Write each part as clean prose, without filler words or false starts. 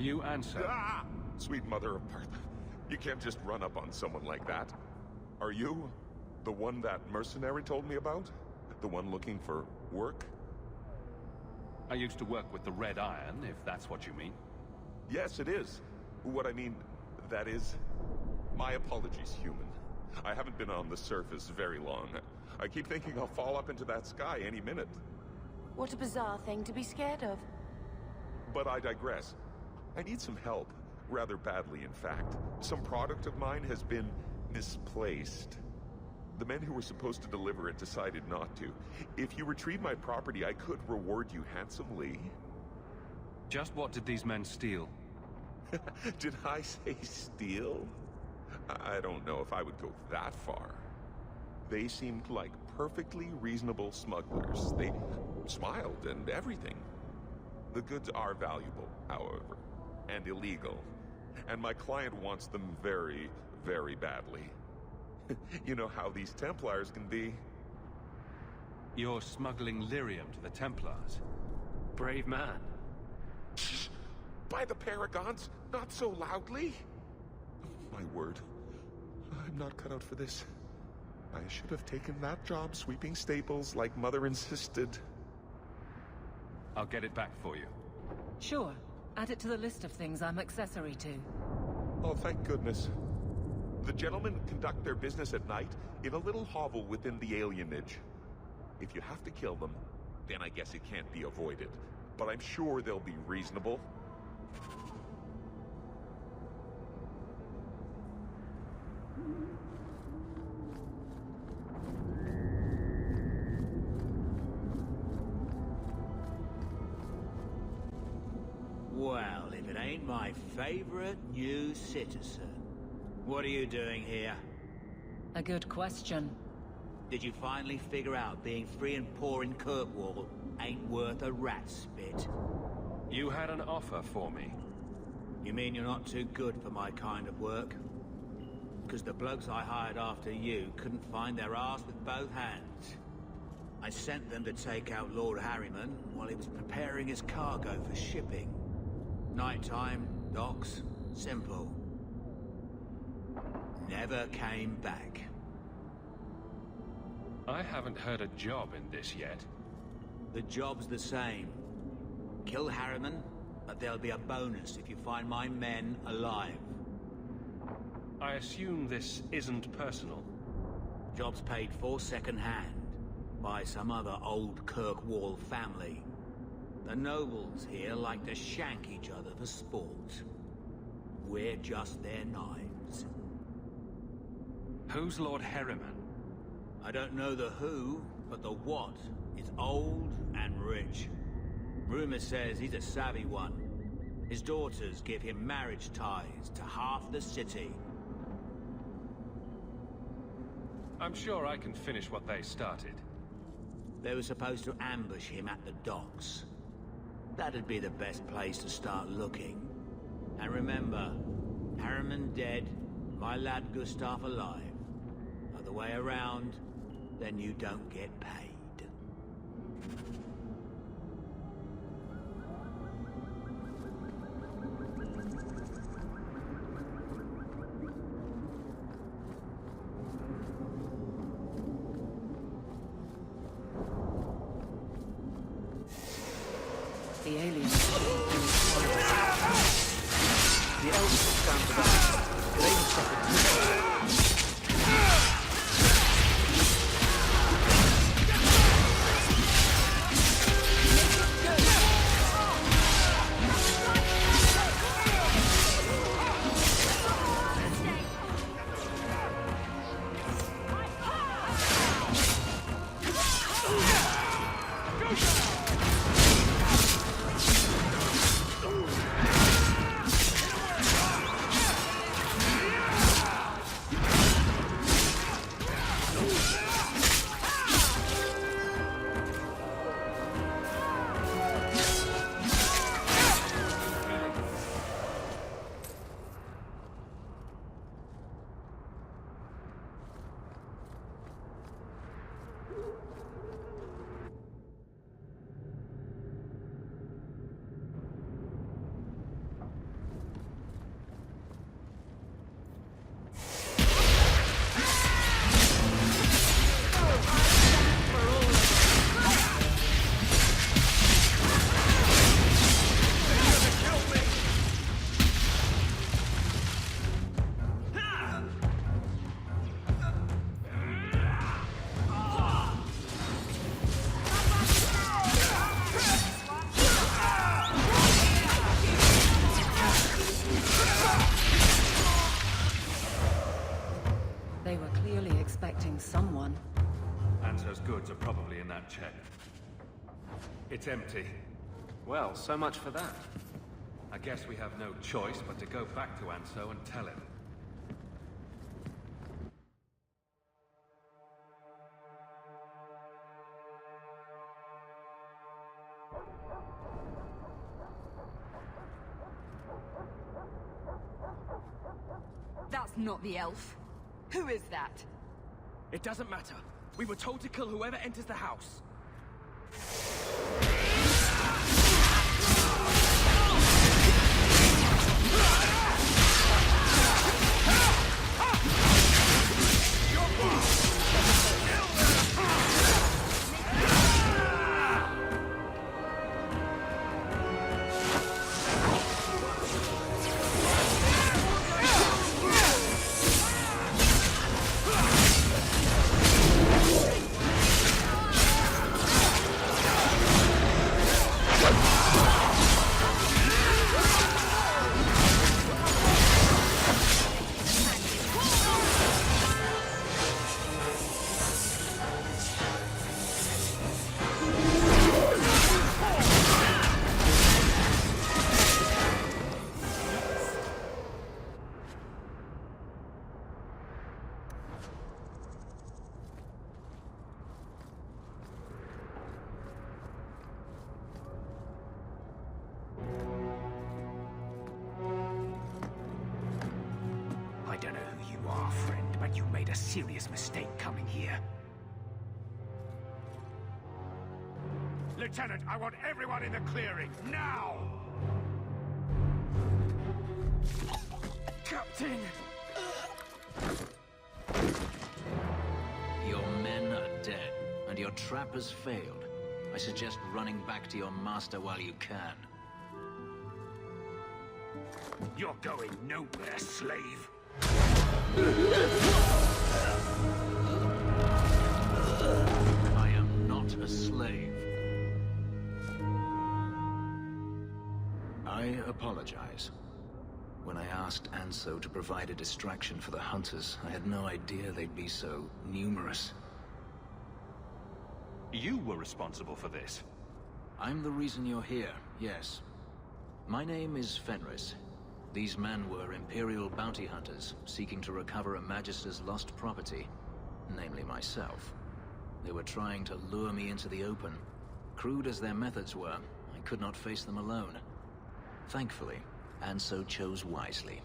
you answer? Ah! Sweet mother of Parte. You can't just run up on someone like that. Are you the one that mercenary told me about? The one looking for work? I used to work with the Red Iron, if that's what you mean. Yes, it is. What I mean, that is... My apologies, human. I haven't been on the surface very long. I keep thinking I'll fall up into that sky any minute. What a bizarre thing to be scared of. But I digress. I need some help. Rather badly, in fact. Some product of mine has been misplaced. The men who were supposed to deliver it decided not to. If you retrieve my property, I could reward you handsomely. Just what did these men steal? Did I say steal? I don't know if I would go that far. They seemed like perfectly reasonable smugglers. They smiled and everything. The goods are valuable, however, and illegal. And my client wants them very, very badly. You know how these Templars can be. You're smuggling lyrium to the Templars. Brave man. By the Paragons, not so loudly. My word, I'm not cut out for this. I should have taken that job sweeping stables like Mother insisted. I'll get it back for you. Sure. Add it to the list of things I'm accessory to. Oh, thank goodness. The gentlemen conduct their business at night in a little hovel within the alienage. If you have to kill them, then I guess it can't be avoided. But I'm sure they'll be reasonable. Well, if it ain't my favorite new citizen. What are you doing here? A good question. Did you finally figure out being free and poor in Kirkwall ain't worth a rat's spit? You had an offer for me. You mean you're not too good for my kind of work? Because the blokes I hired after you couldn't find their arse with both hands. I sent them to take out Lord Harriman while he was preparing his cargo for shipping. Nighttime, docks, simple. Never came back. I haven't heard a job in this yet. The job's the same. Kill Harriman, but there'll be a bonus if you find my men alive. I assume this isn't personal. Job's paid for second-hand by some other old Kirkwall family. The nobles here like to shank each other for sport. We're just their knives. Who's Lord Harriman? I don't know the who, but the what is old and rich. Rumor says he's a savvy one. His daughters give him marriage ties to half the city. I'm sure I can finish what they started. They were supposed to ambush him at the docks. That'd be the best place to start looking. And remember, Harriman dead, my lad Gustav alive. Other way around, then you don't get paid. The aliens. The elders stand to that. They suffered. clearly expecting someone. Anso's goods are probably in that check. It's empty. Well, so much for that. I guess we have no choice but to go back to Anso and tell him. That's not the elf. Who is that? It doesn't matter. We were told to kill whoever enters the house. I don't know who you are, friend, but you made a serious mistake coming here. Lieutenant, I want everyone in the clearing, now! Captain! Your men are dead, and your trap has failed. I suggest running back to your master while you can. You're going nowhere, slave! I am not a slave. I apologize. When I asked Anso to provide a distraction for the hunters, I had no idea they'd be so numerous. You were responsible for this. I'm the reason you're here, yes. My name is Fenris. These men were Imperial bounty hunters, seeking to recover a Magister's lost property, namely myself. They were trying to lure me into the open. Crude as their methods were, I could not face them alone. Thankfully, Anso chose wisely.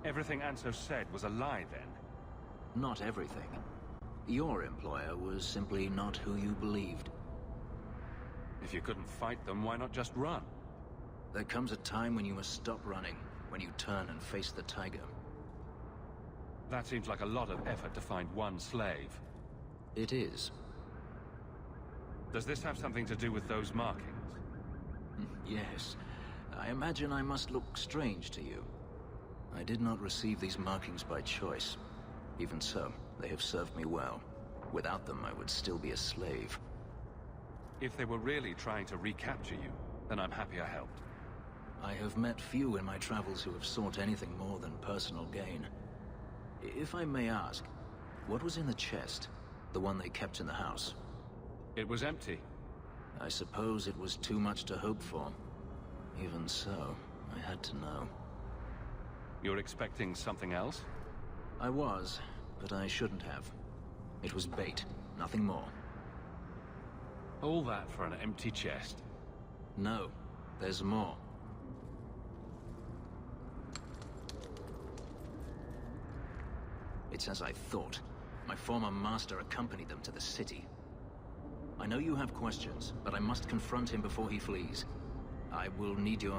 Everything Anso said was a lie, then? Not everything. Your employer was simply not who you believed. If you couldn't fight them, why not just run? There comes a time when you must stop running, when you turn and face the tiger. That seems like a lot of effort to find one slave. It is. Does this have something to do with those markings? Yes. I imagine I must look strange to you. I did not receive these markings by choice. Even so, they have served me well. Without them, I would still be a slave. If they were really trying to recapture you, then I'm happy I helped. I have met few in my travels who have sought anything more than personal gain. If I may ask, what was in the chest? The one they kept in the house? It was empty. I suppose it was too much to hope for. Even so, I had to know. You're expecting something else? I was, but I shouldn't have. It was bait, nothing more. All that for an empty chest? No, there's more. It's as I thought. My former master accompanied them to the city. I know you have questions, but I must confront him before he flees. I will need your